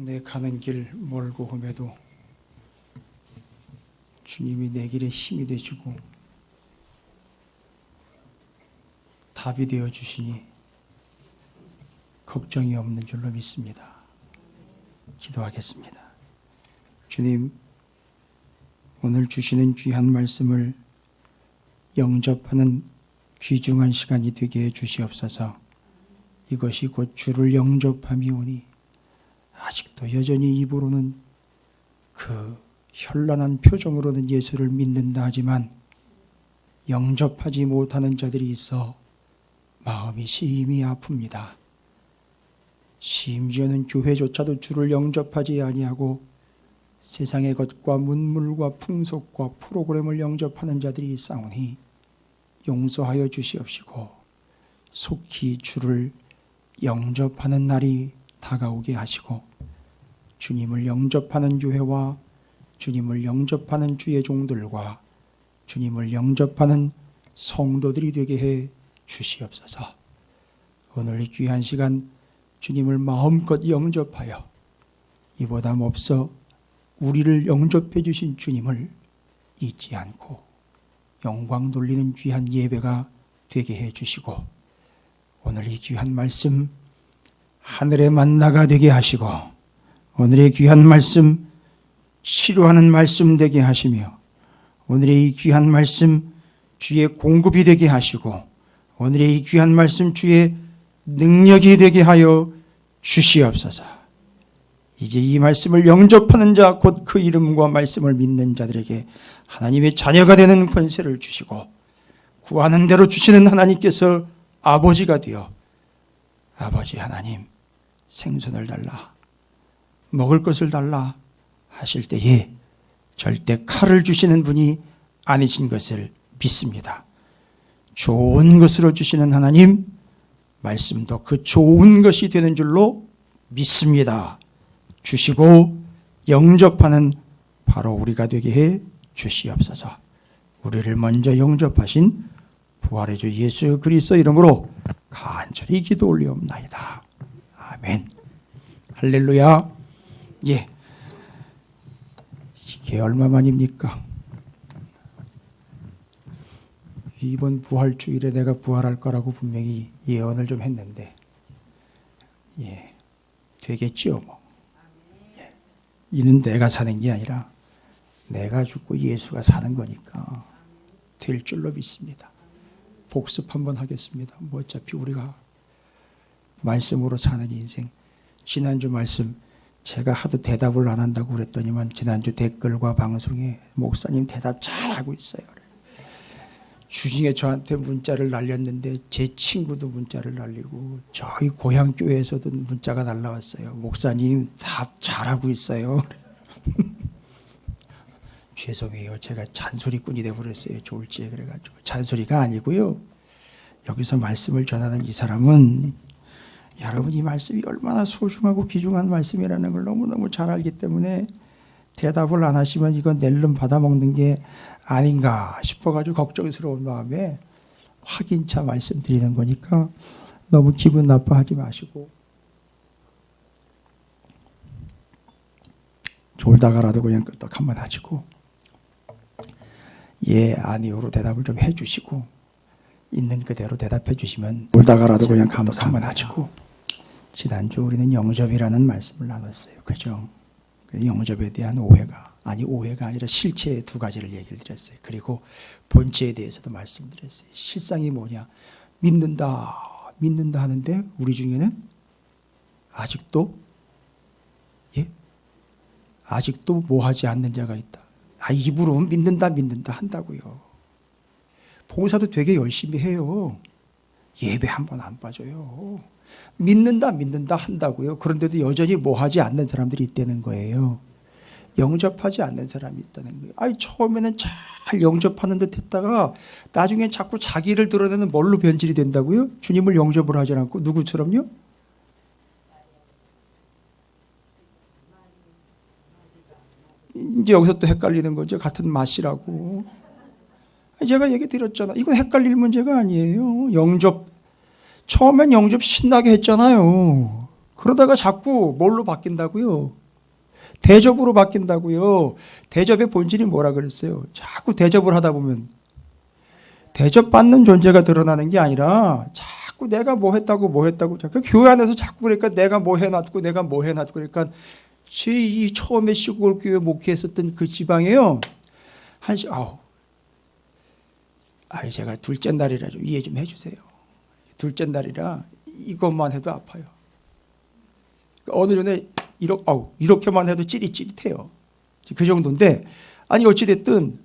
내 가는 길 멀고 험해도 주님이 내 길에 힘이 되시고 답이 되어 주시니 걱정이 없는 줄로 믿습니다. 기도하겠습니다. 주님, 오늘 주시는 귀한 말씀을 영접하는 귀중한 시간이 되게 해 주시옵소서. 이것이 곧 주를 영접함이오니 아직도 여전히 입으로는 그 현란한 표정으로는 예수를 믿는다 하지만 영접하지 못하는 자들이 있어 마음이 심히 아픕니다. 심지어는 교회조차도 주를 영접하지 아니하고 세상의 것과 문물과 풍속과 프로그램을 영접하는 자들이 있사오니 용서하여 주시옵시고 속히 주를 영접하는 날이 다가오게 하시고 주님을 영접하는 교회와 주님을 영접하는 주의 종들과 주님을 영접하는 성도들이 되게 해 주시옵소서. 오늘 이 귀한 시간 주님을 마음껏 영접하여 이보다 몹서 우리를 영접해 주신 주님을 잊지 않고 영광 돌리는 귀한 예배가 되게 해 주시고 오늘 이 귀한 말씀 하늘의 만나가 되게 하시고 오늘의 귀한 말씀 치료하는 말씀 되게 하시며 오늘의 이 귀한 말씀 주의 공급이 되게 하시고 오늘의 이 귀한 말씀 주의 능력이 되게 하여 주시옵소서. 이제 이 말씀을 영접하는 자 곧 그 이름과 말씀을 믿는 자들에게 하나님의 자녀가 되는 권세를 주시고 구하는 대로 주시는 하나님께서 아버지가 되어 아버지 하나님 생선을 달라 먹을 것을 달라 하실 때에 절대 칼을 주시는 분이 아니신 것을 믿습니다. 좋은 것으로 주시는 하나님 말씀도 그 좋은 것이 되는 줄로 믿습니다. 주시고 영접하는 바로 우리가 되게 해 주시옵소서. 우리를 먼저 영접하신 부활의 주 예수 그리스도 이름으로 간절히 기도 올리옵나이다. 아멘. 할렐루야. 예. 이게 얼마만입니까? 이번 부활주일에 내가 부활할 거라고 분명히 예언을 좀 했는데 예, 되겠지요 뭐. 예. 이는 내가 사는 게 아니라 내가 죽고 예수가 사는 거니까 될 줄로 믿습니다. 복습 한번 하겠습니다. 뭐 어차피 우리가 말씀으로 사는 인생. 지난주 말씀 제가 하도 대답을 안 한다고 그랬더니만 지난주 댓글과 방송에 목사님 대답 잘하고 있어요. 주중에 저한테 문자를 날렸는데 제 친구도 문자를 날리고 저희 고향 교회에서도 문자가 날라왔어요. 목사님 답 잘하고 있어요. 죄송해요. 제가 잔소리꾼이 돼버렸어요. 졸지에 그래가지고. 잔소리가 아니고요. 여기서 말씀을 전하는 이 사람은 여러분 이 말씀이 얼마나 소중하고 귀중한 말씀이라는 걸 너무너무 잘 알기 때문에 대답을 안 하시면 이건 낼름 받아먹는 게 아닌가 싶어가지고 걱정스러운 마음에 확인차 말씀드리는 거니까 너무 기분 나빠하지 마시고 졸다가라도 그냥 끄떡 한번 하시고 예, 아니오로 대답을 좀 해주시고 있는 그대로 대답해 주시면 졸다가라도 그냥 감사 한번 하시고 지난주 우리는 영접이라는 말씀을 나눴어요. 그죠? 영접에 대한 오해가 아니라 실체의 두 가지를 얘기를 드렸어요. 그리고 본체에 대해서도 말씀드렸어요. 실상이 뭐냐? 믿는다 하는데 우리 중에는 아직도 뭐 하지 않는 자가 있다. 입으로는 믿는다 한다고요. 봉사도 되게 열심히 해요. 예배 한 번 안 빠져요. 믿는다 한다고요. 그런데도 여전히 뭐 하지 않는 사람들이 있다는 거예요. 영접하지 않는 사람이 있다는 거예요. 처음에는 잘 영접하는 듯 했다가 나중에 자꾸 자기를 드러내는 뭘로 변질이 된다고요? 주님을 영접을 하지 않고 누구처럼요? 이제 여기서 또 헷갈리는 거죠. 같은 맛이라고. 제가 얘기 드렸잖아. 이건 헷갈릴 문제가 아니에요. 처음엔 영접 신나게 했잖아요. 그러다가 자꾸 뭘로 바뀐다고요? 대접으로 바뀐다고요. 대접의 본질이 뭐라 그랬어요? 자꾸 대접을 하다 보면 대접받는 존재가 드러나는 게 아니라 자꾸 내가 뭐 했다고 자꾸 교회 안에서 자꾸 그러니까 내가 뭐 해놨고 그러니까 이 처음에 시골 교회 목회했었던 그 지방에요. 제가 둘째 날이라 좀 이해 좀 해주세요. 둘째 날이라 이것만 해도 아파요. 어느 전에 이렇게만 해도 찌릿찌릿해요. 그 정도인데, 아니 어찌됐든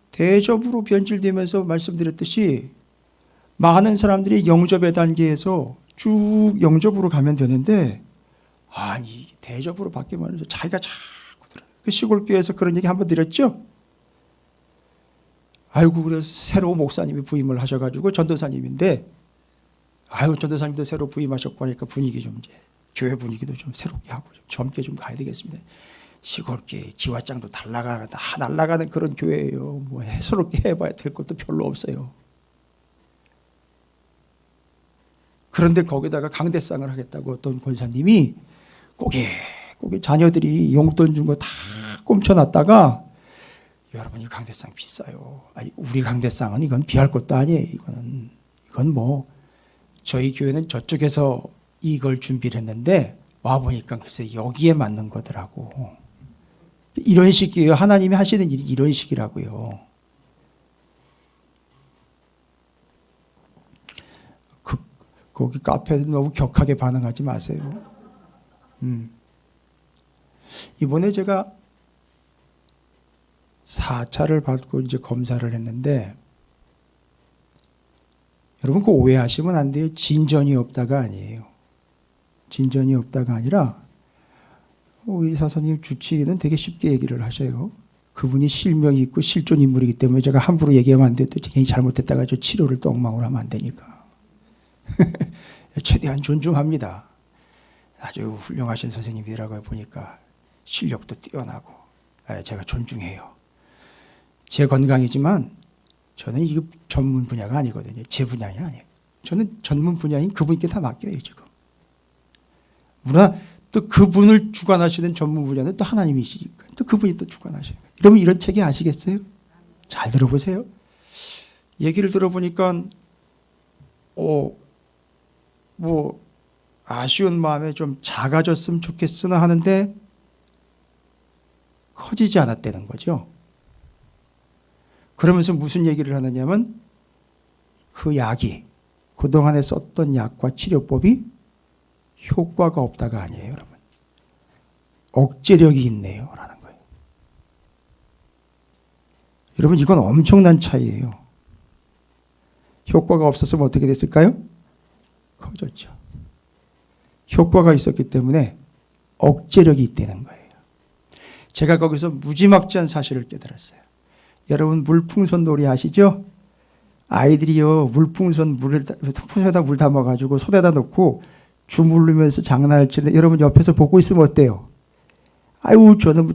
대접으로 변질되면서 말씀드렸듯이 많은 사람들이 영접의 단계에서 쭉 영접으로 가면 되는데, 아니 대접으로 바뀌면 자기가 자꾸 들어요. 그 시골교회에서 그런 얘기 한번 드렸죠? 그래서 새로 목사님이 부임을 하셔가지고 전도사님인데, 전도사님도 새로 부임하셨고 하니까 분위기 좀 이제 교회 분위기도 좀 새롭게 하고 좀 젊게 좀 가야 되겠습니다. 시골교회 기와장도 날아가는 그런 교회예요. 뭐 새롭게 해봐야 될 것도 별로 없어요. 그런데 거기다가 강대상을 하겠다고 어떤 권사님이 고개 자녀들이 용돈 준 거 다 꼼쳐놨다가, 여러분 이 강대상 비싸요. 우리 강대상은 이건 비할 것도 아니에요. 이건 뭐 저희 교회는 저쪽에서 이걸 준비를 했는데 와보니까 글쎄 여기에 맞는 거더라고. 이런 식이에요. 하나님이 하시는 일이 이런 식이라고요. 거기 카페도 너무 격하게 반응하지 마세요. 이번에 제가 4차를 받고 이제 검사를 했는데, 여러분 그 오해하시면 안 돼요. 진전이 없다가 아니에요. 진전이 없다가 아니라 의사 선생님 주치의는 되게 쉽게 얘기를 하셔요. 그분이 실명이 있고 실존 인물이기 때문에 제가 함부로 얘기하면 안 돼요. 또 괜히 잘못했다가 저 치료를 또 엉망으로 하면 안 되니까. 최대한 존중합니다. 아주 훌륭하신 선생님이라고 보니까 실력도 뛰어나고 제가 존중해요. 제 건강이지만 저는 이거 전문 분야가 아니거든요. 제 분야이 아니에요. 저는 전문 분야인 그분께 다 맡겨요, 지금. 물론 또 그분을 주관하시는 전문 분야는 또 하나님이시니까 또 그분이 또 주관하시니까. 여러분 이런 체계 아시겠어요? 잘 들어보세요. 얘기를 들어보니까 뭐 아쉬운 마음에 좀 작아졌으면 좋겠으나 하는데 커지지 않았다는 거죠. 그러면서 무슨 얘기를 하느냐면 그 약이 그동안에 썼던 약과 치료법이 효과가 없다가 아니에요, 여러분. 억제력이 있네요 라는 거예요. 여러분 이건 엄청난 차이예요. 효과가 없었으면 어떻게 됐을까요? 커졌죠. 효과가 있었기 때문에 억제력이 있다는 거예요. 제가 거기서 무지막지한 사실을 깨달았어요. 여러분 물풍선 놀이 아시죠? 아이들이요 물풍선 풍선에다 물 담아가지고 손에다 넣고 주물르면서 장난을 치는데 여러분 옆에서 보고 있으면 어때요? 아유 저는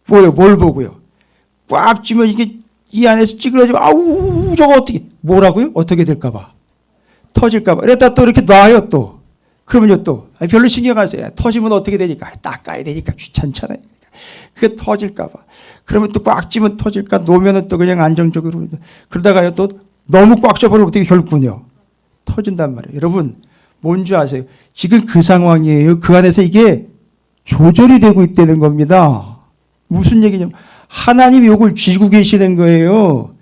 뭐요? 뭘 보고요? 꽉 쥐면 이게 이 안에서 찌그러지면 아우 저거 어떻게 뭐라고요? 어떻게 될까봐 터질까봐 이랬다 또 이렇게 놔요 또 그러면요 또 별로 신경 안 써요. 터지면 어떻게 되니까 닦아야 되니까 귀찮잖아요. 그게 터질까봐 그러면 또 꽉 쥐면 터질까 놓으면 또 그냥 안정적으로 그러다가요 또 너무 꽉 쥐어버리면 어떻게 결국은요 터진단 말이에요. 여러분 뭔지 아세요? 지금 그 상황이에요. 그 안에서 이게 조절이 되고 있다는 겁니다. 무슨 얘기냐면 하나님이 이걸 쥐고 계시는 거예요.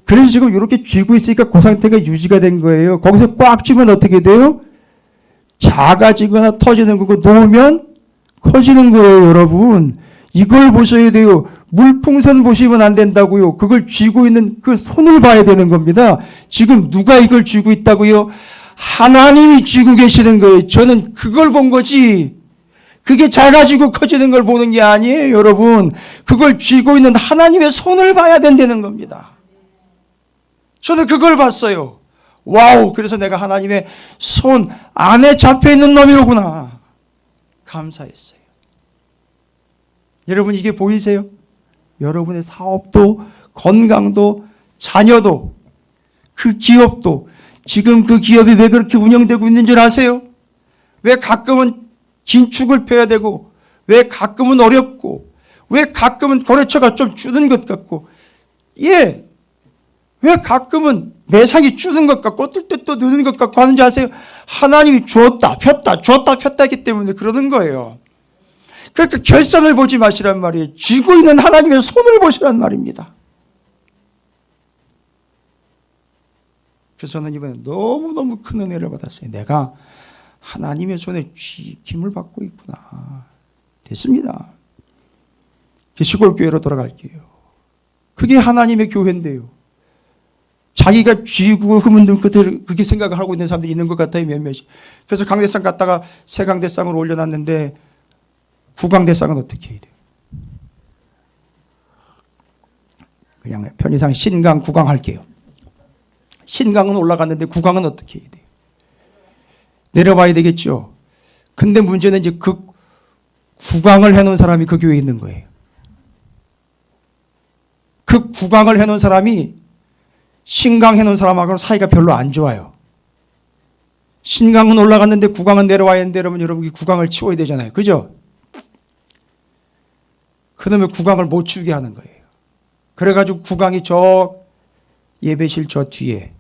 그래서 지금 이렇게 쥐고 있으니까 그 상태가 유지가 된 거예요. 거기서 꽉 쥐면 어떻게 돼요? 작아지거나 터지는 거고 놓으면 커지는 거예요, 여러분. 이걸 보셔야 돼요. 물풍선 보시면 안 된다고요. 그걸 쥐고 있는 그 손을 봐야 되는 겁니다. 지금 누가 이걸 쥐고 있다고요? 하나님이 쥐고 계시는 거예요. 저는 그걸 본 거지. 그게 작아지고 커지는 걸 보는 게 아니에요, 여러분. 그걸 쥐고 있는 하나님의 손을 봐야 된다는 겁니다. 저는 그걸 봤어요. 와우! 그래서 내가 하나님의 손 안에 잡혀 있는 놈이로구나. 감사했어요. 여러분 이게 보이세요? 여러분의 사업도 건강도 자녀도 그 기업도 지금 그 기업이 왜 그렇게 운영되고 있는 줄 아세요? 왜 가끔은 긴축을 펴야 되고, 왜 가끔은 어렵고, 왜 가끔은 거래처가 좀 줄는 것 같고, 예, 왜 가끔은 매상이 줄는 것 같고 어떨 때 또 느는 것 같고 하는지 아세요? 하나님이 주었다 폈다 했기 때문에 그러는 거예요. 그러니까 결산을 보지 마시란 말이에요. 쥐고 있는 하나님의 손을 보시란 말입니다. 그래서 저는 이번에 너무너무 큰 은혜를 받았어요. 내가 하나님의 손에 쥐김을 받고 있구나. 됐습니다. 시골교회로 돌아갈게요. 그게 하나님의 교회인데요. 자기가 쥐고 흐문들 그렇게 생각을 하고 있는 사람들이 있는 것 같아요. 몇몇이. 그래서 강대상 갔다가 새 강대상을 올려놨는데 구강대상은 어떻게 해야 돼요? 그냥 편의상 신강, 구강 할게요. 신강은 올라갔는데 구강은 어떻게 해야 돼요? 내려봐야 되겠죠. 근데 문제는 이제 그 구강을 해놓은 사람이 그 교회에 있는 거예요. 그 구강을 해놓은 사람이 신강 해놓은 사람하고는 사이가 별로 안 좋아요. 신강은 올라갔는데 구강은 내려와야 하는데 여러분 구강을 치워야 되잖아요. 그죠? 그놈의 구강을 못 치우게 하는 거예요. 그래가지고 구강이 저 예배실 저 뒤에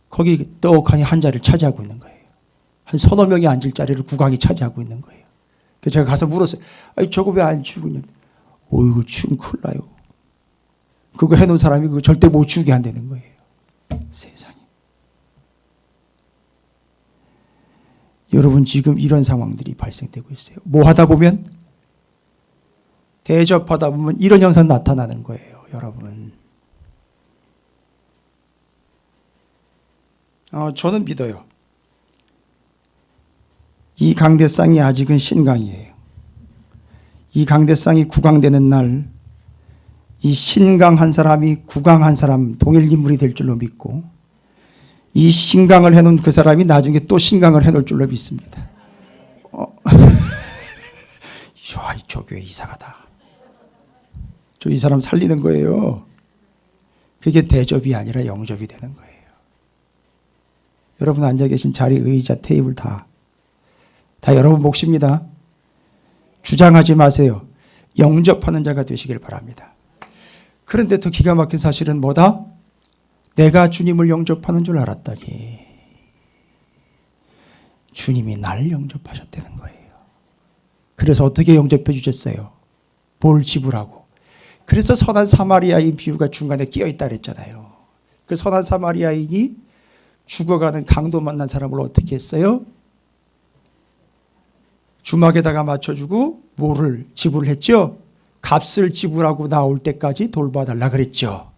거기 떡하니 한 자리를 차지하고 있는 거예요. 한 서너 명이 앉을 자리를 구강이 차지하고 있는 거예요. 그래서 제가 가서 물었어요. 아니 저거 왜 안 치우고 있냐? 어이구 치우면 큰일 나요. 그거 해놓은 사람이 그거 절대 못 치우게 한다는 거예요. 세상에. 여러분 지금 이런 상황들이 발생되고 있어요. 뭐 하다 보면 대접하다 보면 이런 현상 나타나는 거예요. 여러분. 저는 믿어요. 이 강대상이 아직은 신강이에요. 이 강대상이 구강되는 날 이 신강 한 사람이 구강 한 사람 동일 인물이 될 줄로 믿고 이 신강을 해놓은 그 사람이 나중에 또 신강을 해놓을 줄로 믿습니다. 저 교회 이상하다. 이 사람 살리는 거예요. 그게 대접이 아니라 영접이 되는 거예요. 여러분 앉아 계신 자리, 의자, 테이블 다 여러분 몫입니다. 주장하지 마세요. 영접하는 자가 되시길 바랍니다. 그런데 더 기가 막힌 사실은 뭐다? 내가 주님을 영접하는 줄 알았더니 주님이 나를 영접하셨다는 거예요. 그래서 어떻게 영접해 주셨어요? 뭘 지불하고. 그래서 선한 사마리아인 비유가 중간에 끼어 있다 그랬잖아요. 그 선한 사마리아인이 죽어가는 강도 만난 사람을 어떻게 했어요? 주막에다가 맞춰주고 뭐를 지불을 했죠? 값을 지불하고 나올 때까지 돌봐달라 그랬죠.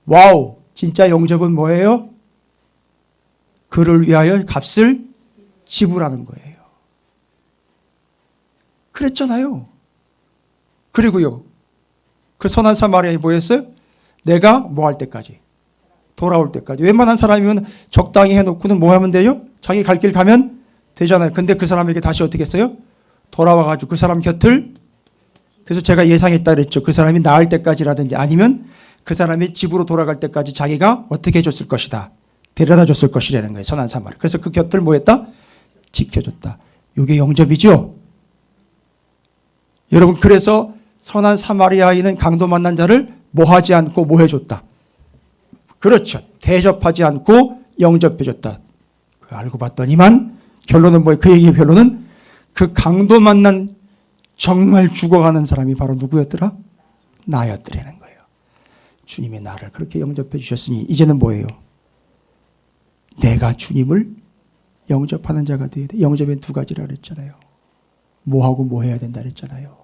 와우! 진짜 영접은 뭐예요? 그를 위하여 값을 지불하는 거예요. 그랬잖아요. 그리고요. 그 선한 사마리아인이 뭐였어요? 내가 뭐 할 때까지? 돌아올 때까지. 웬만한 사람이면 적당히 해놓고는 뭐 하면 돼요? 자기 갈 길 가면 되잖아요. 근데 그 사람에게 다시 어떻게 했어요? 돌아와가지고 그 사람 곁을, 그래서 제가 예상했다 그랬죠. 그 사람이 나을 때까지라든지 아니면 그 사람이 집으로 돌아갈 때까지 자기가 어떻게 해줬을 것이다. 데려다 줬을 것이라는 거예요. 선한 사마리아. 그래서 그 곁을 뭐 했다? 지켜줬다. 이게 영접이죠. 여러분 그래서 선한 사마리아인은 강도 만난 자를 뭐 하지 않고 뭐 해줬다. 그렇죠. 대접하지 않고 영접해줬다. 알고 봤더니만 결론은 뭐예요? 그 얘기의 결론은 그 강도 만난 정말 죽어가는 사람이 바로 누구였더라? 나였더라는 거예요. 주님이 나를 그렇게 영접해 주셨으니 이제는 뭐예요? 내가 주님을 영접하는 자가 되어야 돼. 영접엔 두 가지라 그랬잖아요. 뭐하고 뭐 해야 된다 그랬잖아요.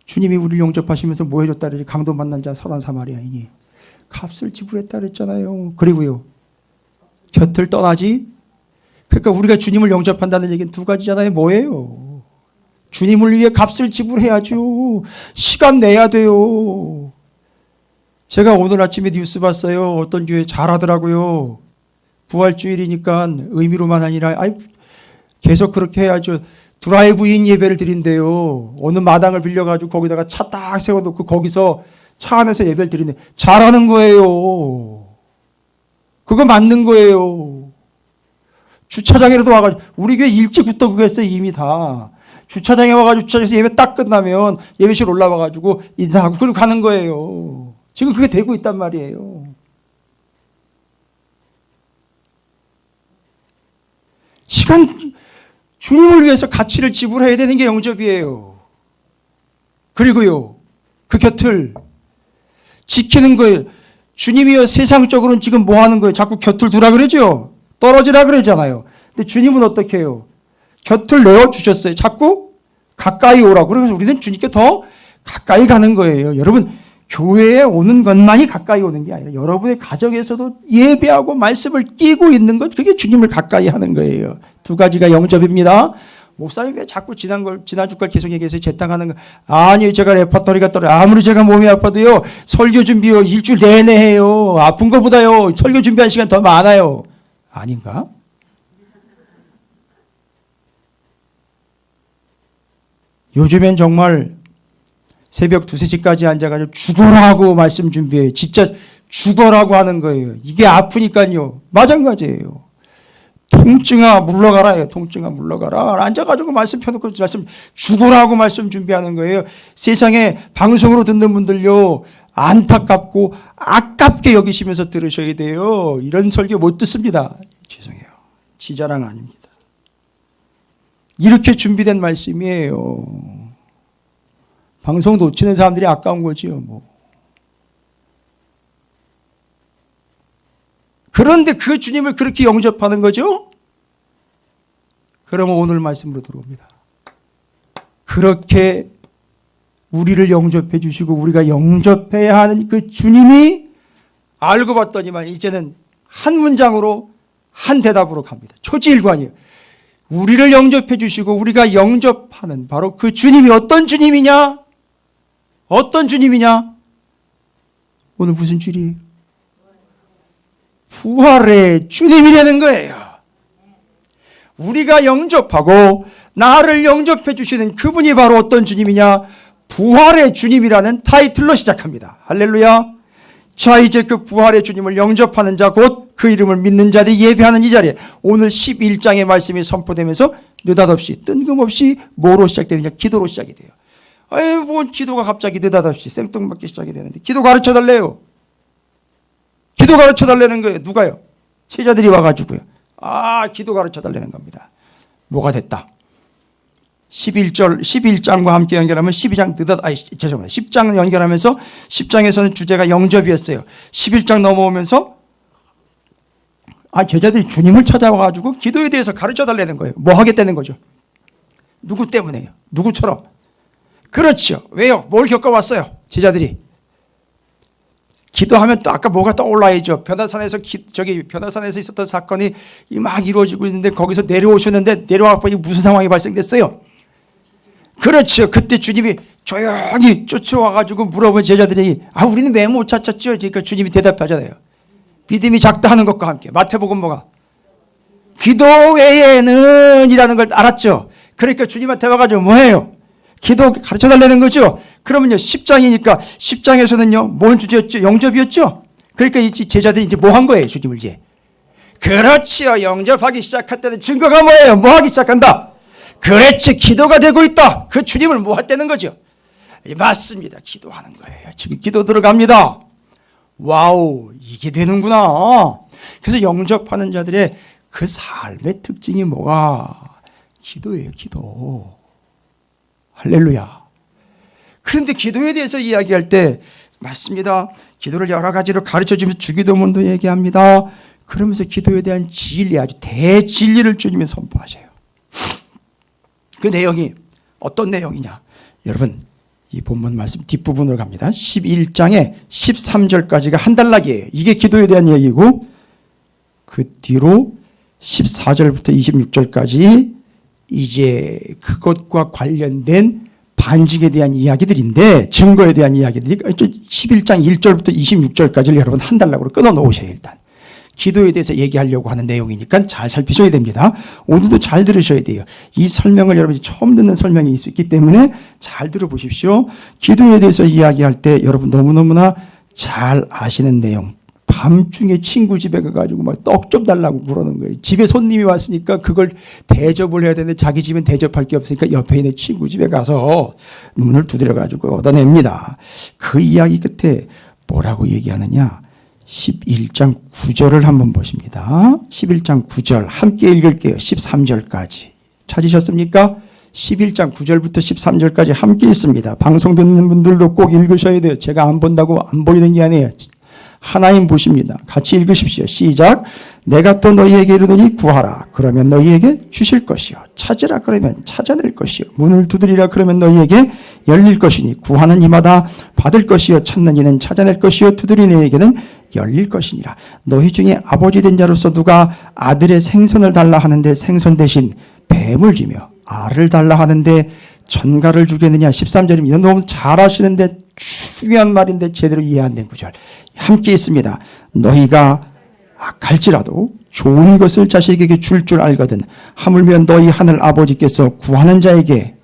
주님이 우리를 영접하시면서 뭐 해줬다 그랬지? 강도 만난 자 선한 사마리아인이 값을 지불했다 그랬잖아요. 그리고요. 곁을 떠나지. 그러니까 우리가 주님을 영접한다는 얘기는 두 가지잖아요. 뭐예요? 주님을 위해 값을 지불해야죠. 시간 내야 돼요. 제가 오늘 아침에 뉴스 봤어요. 어떤 교회 잘하더라고요. 부활주일이니까 의미로만 아니라 계속 그렇게 해야죠. 드라이브인 예배를 드린대요. 어느 마당을 빌려가지고 거기다가 차 딱 세워놓고 거기서 차 안에서 예배를 드리네. 잘하는 거예요. 그거 맞는 거예요. 주차장에라도 와가지고, 우리 교회 일찍부터 그거 했어요, 이미 다. 주차장에 와가지고 주차장에서 예배 딱 끝나면 예배실 올라와가지고 인사하고 그리고 가는 거예요. 지금 그게 되고 있단 말이에요. 시간, 주님을 위해서 가치를 지불해야 되는 게 영접이에요. 그리고요, 그 곁을 지키는 거예요. 주님이요, 세상적으로는 지금 뭐 하는 거예요? 자꾸 곁을 두라 그러죠? 떨어지라 그러잖아요. 근데 주님은 어떻게 해요? 곁을 내어주셨어요. 자꾸 가까이 오라고. 그래서 우리는 주님께 더 가까이 가는 거예요. 여러분, 교회에 오는 것만이 가까이 오는 게 아니라 여러분의 가정에서도 예배하고 말씀을 끼고 있는 것, 그게 주님을 가까이 하는 거예요. 두 가지가 영접입니다. 목사님 왜 자꾸 지난주 걸 계속 얘기해서 재탕하는 거. 아니, 제가 레퍼토리가 떨어요. 아무리 제가 몸이 아파도요, 설교 준비요, 일주일 내내 해요. 아픈 것보다요, 설교 준비한 시간 더 많아요. 아닌가? 요즘엔 정말 새벽 2, 3시까지 앉아가지고 죽어라고 말씀 준비해요. 진짜 죽어라고 하는 거예요. 이게 아프니까요. 마찬가지예요. 통증아 물러가라. 통증아 물러가라. 앉아가지고 말씀 펴놓고 말씀 죽으라고 말씀 준비하는 거예요. 세상에 방송으로 듣는 분들요, 안타깝고 아깝게 여기시면서 들으셔야 돼요. 이런 설교 못 듣습니다. 죄송해요. 지자랑 아닙니다. 이렇게 준비된 말씀이에요. 방송 놓치는 사람들이 아까운 거지요, 뭐. 그런데 그 주님을 그렇게 영접하는 거죠? 그러면 오늘 말씀으로 들어옵니다. 그렇게 우리를 영접해 주시고 우리가 영접해야 하는 그 주님이 알고 봤더니만 이제는 한 문장으로 한 대답으로 갑니다. 초지일관이에요. 우리를 영접해 주시고 우리가 영접하는 바로 그 주님이 어떤 주님이냐? 어떤 주님이냐? 오늘 무슨 주일이에요? 부활의 주님이 되는 거예요. 우리가 영접하고 나를 영접해 주시는 그분이 바로 어떤 주님이냐? 부활의 주님이라는 타이틀로 시작합니다. 할렐루야. 자, 이제 그 부활의 주님을 영접하는 자, 곧 그 이름을 믿는 자들이 예배하는 이 자리에 오늘 11장의 말씀이 선포되면서 느닷없이 뜬금없이 뭐로 시작되느냐? 기도로 시작이 돼요. 아유, 뭔 기도가 갑자기 느닷없이 생뚱맞게 시작이 되는데 기도 가르쳐 달래요. 기도 가르쳐 달라는 거예요. 누가요? 제자들이 와가지고요. 기도 가르쳐 달라는 겁니다. 뭐가 됐다? 11장과 함께 연결하면 10장 연결하면서 10장에서는 주제가 영접이었어요. 11장 넘어오면서 제자들이 주님을 찾아와가지고 기도에 대해서 가르쳐 달라는 거예요. 뭐 하겠다는 거죠? 누구 때문에요? 누구처럼? 그렇죠. 왜요? 뭘 겪어왔어요? 제자들이. 기도하면 또 아까 뭐가 떠올라야죠. 변화산에서 변화산에서 있었던 사건이 막 이루어지고 있는데 거기서 내려오셨는데 내려와 보니 무슨 상황이 발생됐어요? 그렇죠. 그때 주님이 조용히 쫓아와가지고 물어본 제자들이 우리는 왜 못 찾았죠? 그러니까 주님이 대답하잖아요. 믿음이 작다 하는 것과 함께. 마태복음 뭐가? 기도 외에는 이라는 걸 알았죠. 그러니까 주님한테 와가지고 뭐해요? 기도 가르쳐달라는 거죠. 그러면요, 10장이니까 10장에서는요 뭔 주제였죠? 영접이었죠. 그러니까 이 제자들이 이제 뭐 한 거예요? 주님을 이제. 그렇지요. 영접하기 시작할 때는 증거가 뭐예요? 뭐 하기 시작한다? 그렇지, 기도가 되고 있다. 그 주님을 뭐 했다는 거죠? 맞습니다. 기도하는 거예요. 지금 기도 들어갑니다. 와우, 이게 되는구나. 그래서 영접하는 자들의 그 삶의 특징이 뭐가? 기도예요, 기도. 할렐루야. 그런데 기도에 대해서 이야기할 때 맞습니다. 기도를 여러 가지로 가르쳐주면서 주기도문도 얘기합니다. 그러면서 기도에 대한 진리, 아주 대진리를 주님이 선포하셔요. 그 내용이 어떤 내용이냐? 여러분, 이 본문 말씀 뒷부분으로 갑니다. 11장에 13절까지가 한 단락이에요. 이게 기도에 대한 얘기고 그 뒤로 14절부터 26절까지 이제 그것과 관련된 반직에 대한 이야기들인데, 증거에 대한 이야기들이 11장 1절부터 26절까지를 여러분 한 단락으로 끊어 놓으셔요. 일단 기도에 대해서 얘기하려고 하는 내용이니까 잘 살피셔야 됩니다. 오늘도 잘 들으셔야 돼요. 이 설명을 여러분이 처음 듣는 설명이 있기 때문에 잘 들어보십시오. 기도에 대해서 이야기할 때 여러분 너무너무나 잘 아시는 내용. 밤중에 친구 집에 가가지고 막 떡 좀 달라고 그러는 거예요. 집에 손님이 왔으니까 그걸 대접을 해야 되는데 자기 집엔 대접할 게 없으니까 옆에 있는 친구 집에 가서 문을 두드려가지고 얻어냅니다. 그 이야기 끝에 뭐라고 얘기하느냐? 11장 9절을 한번 보십니다. 11장 9절 함께 읽을게요. 13절까지. 찾으셨습니까? 11장 9절부터 13절까지 함께 있습니다. 방송 듣는 분들도 꼭 읽으셔야 돼요. 제가 안 본다고 안 보이는 게 아니에요. 하나님 보십니다. 같이 읽으십시오. 시작. 내가 또 너희에게 이르노니 구하라. 그러면 너희에게 주실 것이요. 찾으라 그러면 찾아낼 것이요. 문을 두드리라 그러면 너희에게 열릴 것이니 구하는 이마다 받을 것이요. 찾는 이는 찾아낼 것이요. 두드리는 이에게는 열릴 것이니라. 너희 중에 아버지 된 자로서 누가 아들의 생선을 달라 하는데 생선 대신 뱀을 주며 알을 달라 하는데 전갈을 주겠느냐. 13절입니다. 너무 잘 아시는데 중요한 말인데 제대로 이해 안 된 구절. 함께 있습니다. 너희가 악할지라도 좋은 것을 자식에게 줄 알거든 하물며 너희 하늘 아버지께서 구하는 자에게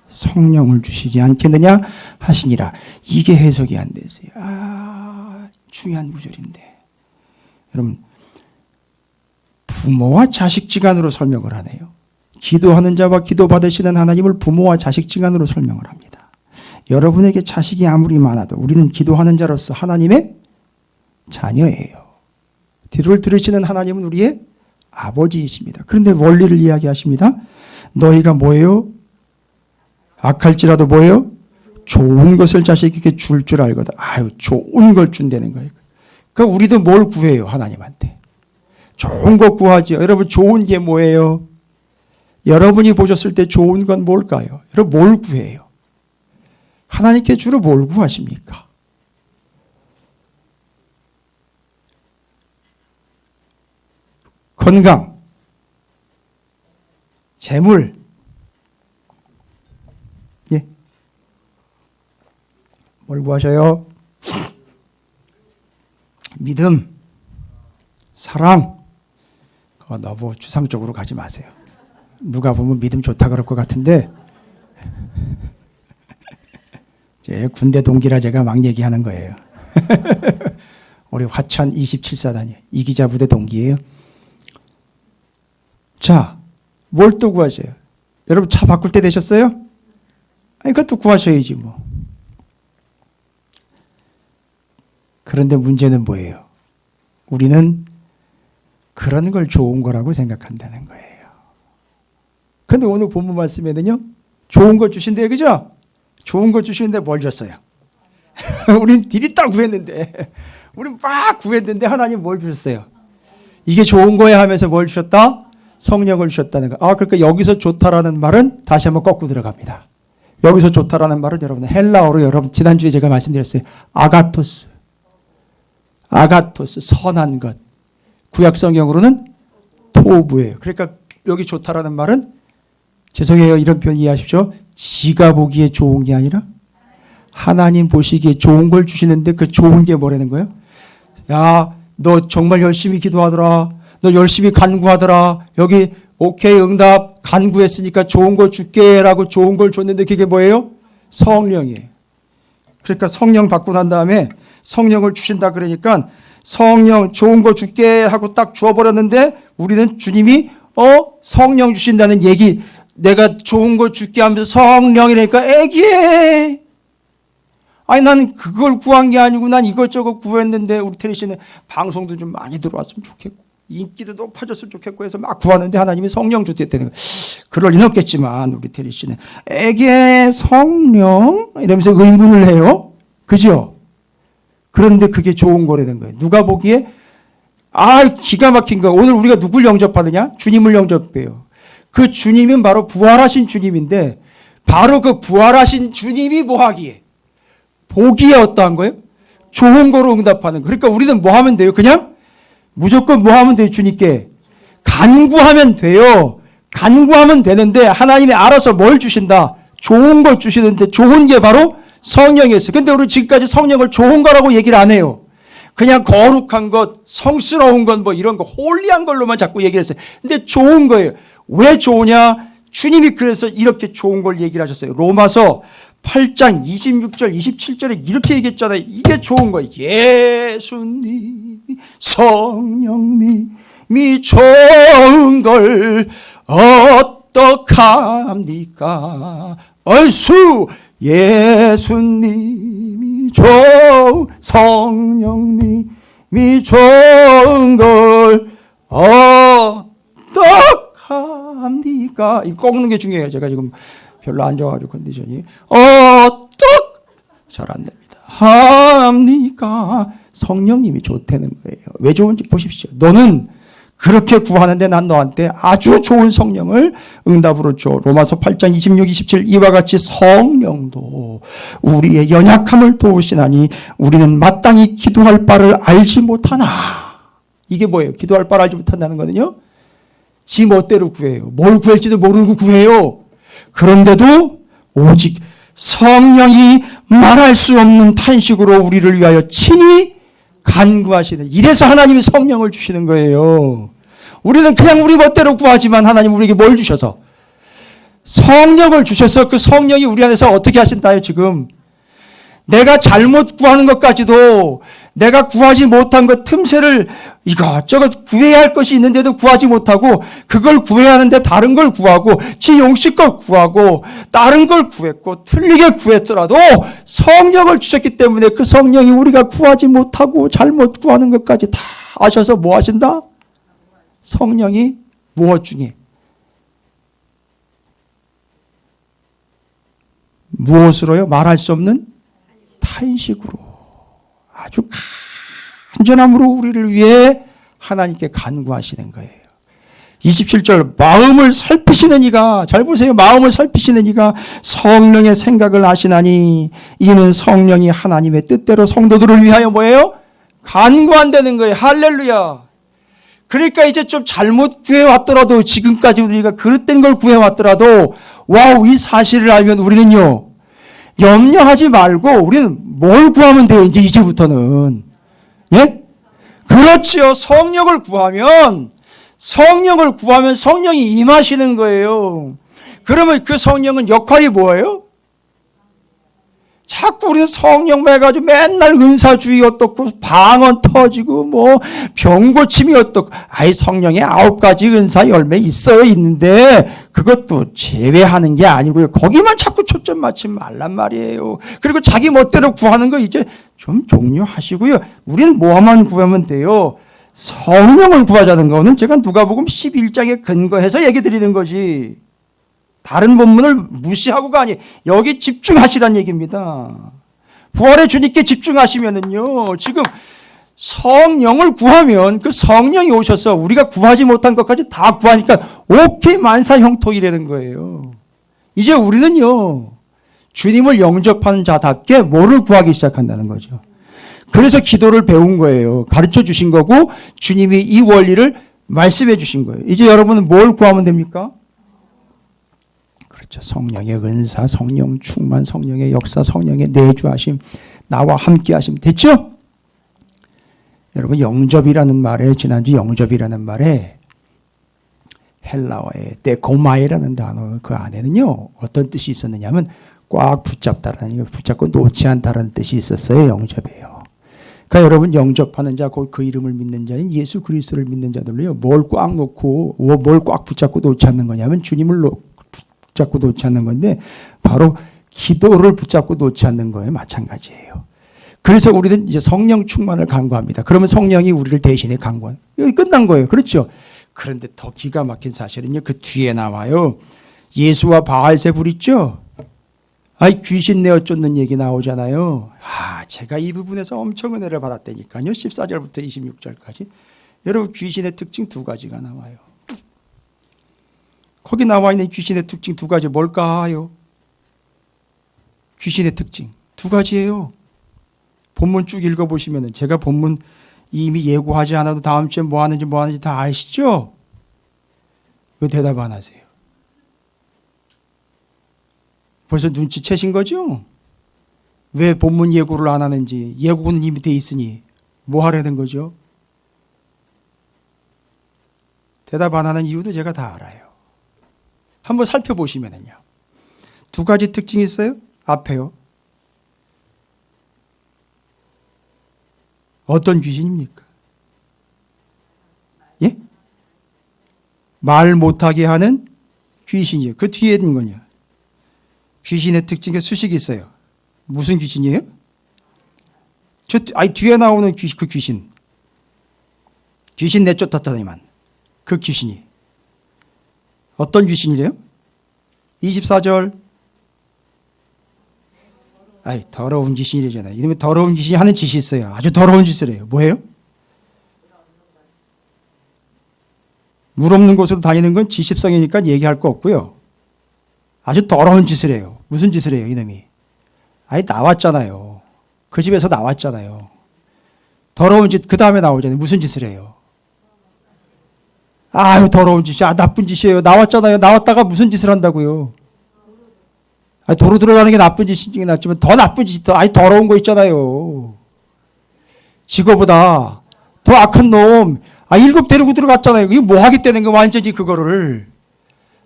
성령을 주시지 않겠느냐 하시니라. 이게 해석이 안 되세요. 중요한 구절인데. 여러분, 부모와 자식지간으로 설명을 하네요. 기도하는 자와 기도받으시는 하나님을 부모와 자식지간으로 설명을 합니다. 여러분에게 자식이 아무리 많아도 우리는 기도하는 자로서 하나님의 자녀예요. 뒤를 들으시는 하나님은 우리의 아버지이십니다. 그런데 원리를 이야기하십니다. 너희가 뭐예요? 악할지라도 뭐예요? 좋은 것을 자식에게 줄 알거든. 좋은 걸 준다는 거예요. 그러니까 우리도 뭘 구해요? 하나님한테. 좋은 거 구하죠. 여러분 좋은 게 뭐예요? 여러분이 보셨을 때 좋은 건 뭘까요? 여러분 뭘 구해요? 하나님께 주로 뭘 구하십니까? 건강, 재물, 예, 뭘 구하셔요? 믿음, 사랑. 너무 추상적으로 가지 마세요. 누가 보면 믿음 좋다 그럴 것 같은데 제 군대 동기라 제가 막 얘기하는 거예요. 우리 화천 27사단이에요. 이기자 부대 동기예요. 자, 뭘 또 구하세요? 여러분 차 바꿀 때 되셨어요? 그것도 구하셔야지 뭐. 그런데 문제는 뭐예요? 우리는 그런 걸 좋은 거라고 생각한다는 거예요. 그런데 오늘 본문 말씀에는요, 좋은 거 주신대요, 그죠? 좋은 거 주시는데 뭘 줬어요? 우린 디리다 구했는데, 우린 막 구했는데 하나님 뭘 주셨어요? 이게 좋은 거야 하면서 뭘 주셨다? 성령을 주셨다는 거. 그러니까 여기서 좋다라는 말은 다시 한번 꺾고 들어갑니다. 여기서 좋다라는 말은 여러분 헬라어로 여러분 지난주에 제가 말씀드렸어요. 아가토스, 선한 것. 구약 성경으로는 토부예요. 그러니까 여기 좋다라는 말은 죄송해요. 이런 표현 이해하십시오. 지가 보기에 좋은 게 아니라 하나님 보시기에 좋은 걸 주시는데 그 좋은 게 뭐라는 거예요? 야, 너 정말 열심히 기도하더라. 너 열심히 간구하더라. 여기 오케이 응답 간구했으니까 좋은 거 줄게 라고 좋은 걸 줬는데 그게 뭐예요? 성령이에요. 그러니까 성령 받고 난 다음에 성령을 주신다 그러니까 성령 좋은 거 줄게 하고 딱 주어버렸는데 우리는 주님이 성령 주신다는 얘기 내가 좋은 거 줄게 하면서 성령이라니까 애기해. 난 그걸 구한 게 아니고 난 이것저것 구했는데 우리 테리 씨는 방송도 좀 많이 들어왔으면 좋겠고 인기도 높아졌으면 좋겠고 해서 막 구하는데 하나님이 성령 주셨다는 거예요. 그럴 리는 없겠지만 우리 테리 씨는 애기의 성령 이러면서 의문을 해요. 그죠? 그런데 그게 좋은 거라는 거예요. 누가 보기에 기가 막힌 거. 오늘 우리가 누굴 영접하느냐? 주님을 영접해요. 그 주님은 바로 부활하신 주님인데 바로 그 부활하신 주님이 뭐 하기에? 보기에 어떠한 거예요? 좋은 거로 응답하는 거. 그러니까 우리는 뭐 하면 돼요? 그냥 무조건 뭐 하면 돼요? 주님께 간구하면 돼요. 간구하면 되는데 하나님이 알아서 뭘 주신다? 좋은 걸 주시는데 좋은 게 바로 성령이었어요. 근데 우리 지금까지 성령을 좋은 거라고 얘기를 안 해요. 그냥 거룩한 것, 성스러운 것, 뭐 이런 거, 홀리한 걸로만 자꾸 얘기를 했어요. 근데 좋은 거예요. 왜 좋으냐? 주님이 그래서 이렇게 좋은 걸 얘기를 하셨어요. 로마서 8장 26절, 27절에 이렇게 얘기했잖아요. 이게 좋은 거예요. 예수님, 성령님이 좋은 걸 어떡합니까? 얼쑤 예수님이 좋은, 성령님이 좋은 걸 어떡합니까? 이거 꺾는 게 중요해요. 제가 지금 별로 안 좋아가지고 컨디션이 잘 안 됩니다. 합니까? 성령님이 좋다는 거예요. 왜 좋은지 보십시오. 너는 그렇게 구하는데 난 너한테 아주 좋은 성령을 응답으로 줘. 로마서 8장 26, 27 이와 같이 성령도 우리의 연약함을 도우시나니 우리는 마땅히 기도할 바를 알지 못하나. 이게 뭐예요? 기도할 바를 알지 못한다는 거는요. 지 멋대로 구해요. 뭘 구할지도 모르고 구해요. 그런데도 오직 성령이 말할 수 없는 탄식으로 우리를 위하여 친히 간구하시는, 이래서 하나님이 성령을 주시는 거예요. 우리는 그냥 우리 멋대로 구하지만 하나님 우리에게 뭘 주셔서? 성령을 주셔서 그 성령이 우리 안에서 어떻게 하신다요? 지금 내가 잘못 구하는 것까지도, 내가 구하지 못한 것 틈새를 이것저것 구해야 할 것이 있는데도 구하지 못하고, 그걸 구해야 하는데 다른 걸 구하고, 지 용식껏 구하고, 다른 걸 구했고, 틀리게 구했더라도 성령을 주셨기 때문에 그 성령이 우리가 구하지 못하고 잘못 구하는 것까지 다 아셔서 뭐 하신다? 성령이 무엇 중에? 무엇으로요? 말할 수 없는 탄식으로, 아주 간절함으로 우리를 위해 하나님께 간구하시는 거예요. 27절, 마음을 살피시는 이가, 잘 보세요. 마음을 살피시는 이가 성령의 생각을 아시나니 이는 성령이 하나님의 뜻대로 성도들을 위하여 뭐예요? 간구한다는 거예요. 할렐루야. 그러니까 이제 좀 잘못 구해왔더라도, 지금까지 우리가 그릇된 걸 구해왔더라도, 와우, 이 사실을 알면 우리는요, 염려하지 말고 우리는 뭘 구하면 돼요? 이제부터는. 예? 그렇지요. 성령을 구하면 성령이 임하시는 거예요. 그러면 그 성령은 역할이 뭐예요? 자꾸 우리는 성령만 해가지고 맨날 은사주의 어떻고 방언 터지고 뭐 병고침이 어떻고, 아이 성령의 9가지 은사 열매 있어요. 있는데 그것도 제외하는 게 아니고요. 거기만 자꾸 초점 맞추지 말란 말이에요. 그리고 자기 멋대로 구하는 거 이제 좀 종료하시고요. 우리는 뭐만 구하면 돼요? 성령을 구하자는 거는 제가 누가복음 11장에 근거해서 얘기 드리는 거지, 다른 본문을 무시하고가 아니, 여기 집중하시란 얘기입니다. 부활의 주님께 집중하시면은요, 지금 성령을 구하면 그 성령이 오셔서 우리가 구하지 못한 것까지 다 구하니까 오케이 만사형통이라는 거예요. 이제 우리는요, 주님을 영접하는 자답게 뭐를 구하기 시작한다는 거죠. 그래서 기도를 배운 거예요. 가르쳐 주신 거고 주님이 이 원리를 말씀해 주신 거예요. 이제 여러분은 뭘 구하면 됩니까? 그렇죠. 성령의 은사, 성령 충만, 성령의 역사, 성령의 내주하심, 나와 함께 하심. 됐죠? 여러분, 영접이라는 말에, 지난주 영접이라는 말에 헬라어의 데코마이라는 단어, 그 안에는요, 어떤 뜻이 있었느냐 하면 꽉 붙잡다라는, 붙잡고 놓지 않다라는 뜻이 있었어요. 영접이에요. 그러니까 여러분, 영접하는 자, 곧 그 이름을 믿는 자인 예수 그리스도를 믿는 자들로요, 뭘 꽉 놓고, 뭘 꽉 붙잡고 놓지 않는 거냐면 주님을 붙잡고 놓지 않는 건데, 바로 기도를 붙잡고 놓지 않는 거에 마찬가지예요. 그래서 우리는 이제 성령 충만을 간구합니다. 그러면 성령이 우리를 대신에 간구하는, 여기 끝난 거예요. 그렇죠? 그런데 더 기가 막힌 사실은요, 그 뒤에 나와요. 예수와 바알세불 있죠? 아이, 귀신 내어 쫓는 얘기 나오잖아요. 제가 이 부분에서 엄청 은혜를 받았다니까요. 14절부터 26절까지. 여러분, 귀신의 특징 2가지가 나와요. 거기 나와 있는 귀신의 특징 2가지 뭘까요? 귀신의 특징 2가지예요. 본문 쭉 읽어보시면, 제가 본문 이미 예고하지 않아도 다음 주에 뭐 하는지 다 아시죠? 왜 대답 안 하세요? 벌써 눈치채신 거죠? 왜 본문 예고를 안 하는지. 예고는 이미 돼 있으니. 뭐 하려는 거죠? 대답 안 하는 이유도 제가 다 알아요. 한번 살펴보시면은요. 두 가지 특징이 있어요. 앞에요. 어떤 귀신입니까? 예? 말 못하게 하는 귀신이에요. 그 뒤에 있는 거냐? 귀신의 특징에 수식이 있어요. 무슨 귀신이에요? 뒤에 나오는 그 귀신. 귀신 내쫓았다니만. 그 귀신이. 어떤 귀신이래요? 24절. 더러운 귀신이래잖아요. 이놈의 더러운 귀신이 하는 짓이 있어요. 아주 더러운 짓을 해요. 뭐예요? 물 없는 곳으로 다니는 건 지십성이니까 얘기할 거 없고요. 아주 더러운 짓을 해요. 무슨 짓을 해요, 이놈이? 나왔잖아요. 그 집에서 나왔잖아요. 더러운 짓, 그 다음에 나오잖아요. 무슨 짓을 해요? 더러운 짓이야. 나쁜 짓이에요. 나왔잖아요. 나왔다가 무슨 짓을 한다고요? 도로 들어가는 게 나쁜 짓이긴 낫지만 더 나쁜 짓이 더러운 거 있잖아요. 지거보다 더 악한 놈. 7 데리고 들어갔잖아요. 이거 뭐 하겠다는 거 완전히 그거를.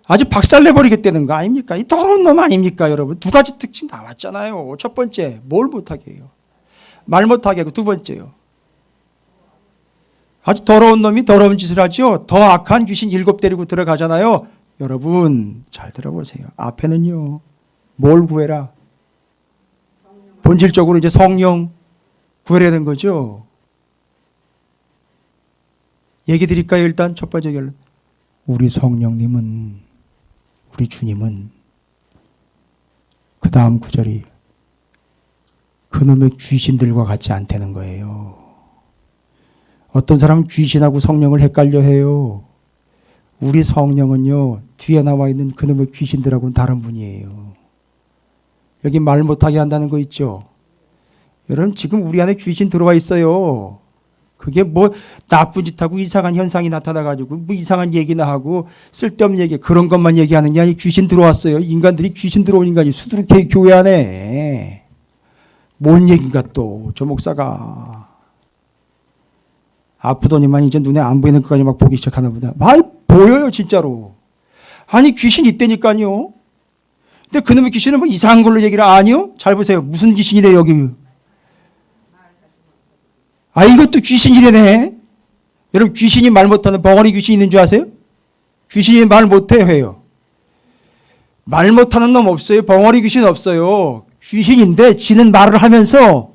아주 박살내버리겠다는 거 아닙니까? 이 더러운 놈 아닙니까, 여러분? 두 가지 특징 나왔잖아요. 첫 번째, 뭘 못하게 해요? 말 못하게 하고 두 번째요. 아주 더러운 놈이 더러운 짓을 하죠. 더 악한 귀신 7 데리고 들어가잖아요. 여러분, 잘 들어보세요. 앞에는요, 뭘 구해라? 본질적으로 이제 성령 구해야 되는 거죠. 얘기 드릴까요? 일단 첫 번째 결론. 우리 성령님은, 우리 주님은 그 다음 구절이 그놈의 귀신들과 같지 않다는 거예요. 어떤 사람은 귀신하고 성령을 헷갈려 해요. 우리 성령은요, 뒤에 나와 있는 그놈의 귀신들하고는 다른 분이에요. 여기 말 못하게 한다는 거 있죠? 여러분, 지금 우리 안에 귀신 들어와 있어요. 그게 뭐 나쁜 짓하고 이상한 현상이 나타나가지고 뭐 이상한 얘기나 하고 쓸데없는 얘기, 그런 것만 얘기하는 게 아니고 귀신 들어왔어요. 인간들이 귀신 들어온 인간이 수두룩해 교회 안에. 뭔 얘기인가 또, 저 목사가. 아프더니만 이제 눈에 안 보이는 것까지 막 보기 시작하나 보다. 보여요, 진짜로. 귀신 있다니까요. 근데 그놈의 귀신은 뭐 이상한 걸로 얘기를 아니요? 잘 보세요. 무슨 귀신이래, 여기. 이것도 귀신이래네. 여러분, 귀신이 말 못하는 벙어리 귀신 있는 줄 아세요? 귀신이 말 못해, 해요. 말 못하는 놈 없어요. 벙어리 귀신 없어요. 귀신인데 지는 말을 하면서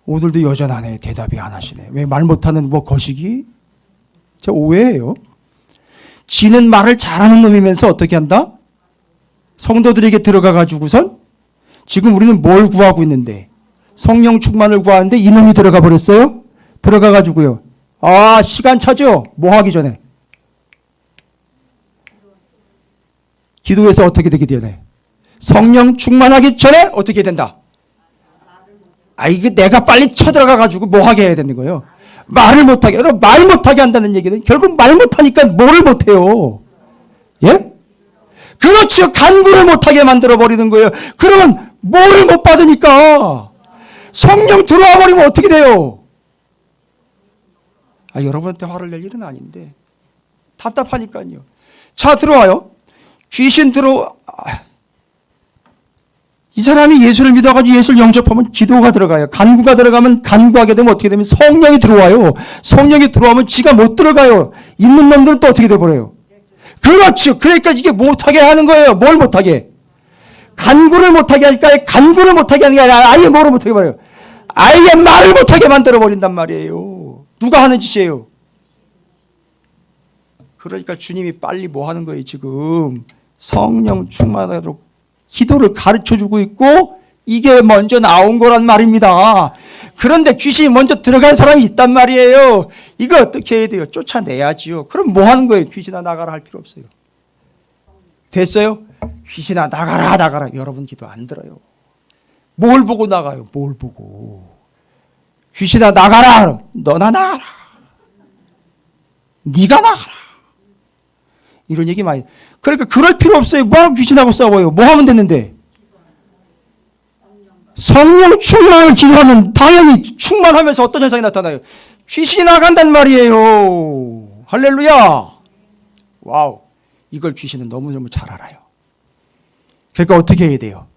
오늘도 여전하네. 대답이 안 하시네. 왜 말 못하는 뭐 거시기? 저 오해예요. 지는 말을 잘하는 놈이면서 어떻게 한다? 성도들에게 들어가가지고선 지금 우리는 뭘 구하고 있는데? 성령 충만을 구하는데 이놈이 들어가 버렸어요? 들어가가지고요. 시간 차죠? 뭐 하기 전에? 기도해서 어떻게 되게 되네? 성령 충만하기 전에 어떻게 된다? 이게 내가 빨리 쳐들어가가지고 뭐 하게 해야 되는 거예요? 말을 못하게. 여러분, 말 못하게 한다는 얘기는 결국 말 못하니까 뭐를 못해요? 예? 그렇죠. 간구를 못하게 만들어버리는 거예요. 그러면 뭘 못 받으니까? 성령 들어와 버리면 어떻게 돼요? 여러분한테 화를 낼 일은 아닌데 답답하니까요. 자, 들어와요. 귀신 이 사람이 예수를 믿어가지고 예수를 영접하면 기도가 들어가요. 간구가 들어가면 간구하게 되면 어떻게 되면 성령이 들어와요. 성령이 들어오면 지가 못 들어가요. 있는 놈들은 또 어떻게 돼버려요? 그렇죠. 그러니까 이게 못하게 하는 거예요. 뭘 못하게? 간구를 못하게 하니까 간구를 못하게 하는 게 아니라 아예 뭐를 못하게 버려요. 아예 말을 못하게 만들어버린단 말이에요. 누가 하는 짓이에요? 그러니까 주님이 빨리 뭐 하는 거예요, 지금? 성령 충만하도록 기도를 가르쳐주고 있고 이게 먼저 나온 거란 말입니다. 그런데 귀신이 먼저 들어간 사람이 있단 말이에요. 이거 어떻게 해야 돼요? 쫓아내야지요. 그럼 뭐 하는 거예요? 귀신아 나가라 할 필요 없어요. 됐어요? 귀신아 나가라. 여러분 기도 안 들어요. 뭘 보고 나가요? 뭘 보고. 귀신아 나가라. 너나 나가라. 네가 나가라. 이런 얘기 많이. 그러니까 그럴 필요 없어요. 뭐하러 귀신하고 싸워요? 뭐 하면 됐는데? 성령 충만을 기도하면 당연히 충만하면서 어떤 현상이 나타나요? 귀신이 나간단 말이에요. 할렐루야. 와우. 이걸 귀신은 너무너무 잘 알아요. 그러니까 어떻게 해야 돼요?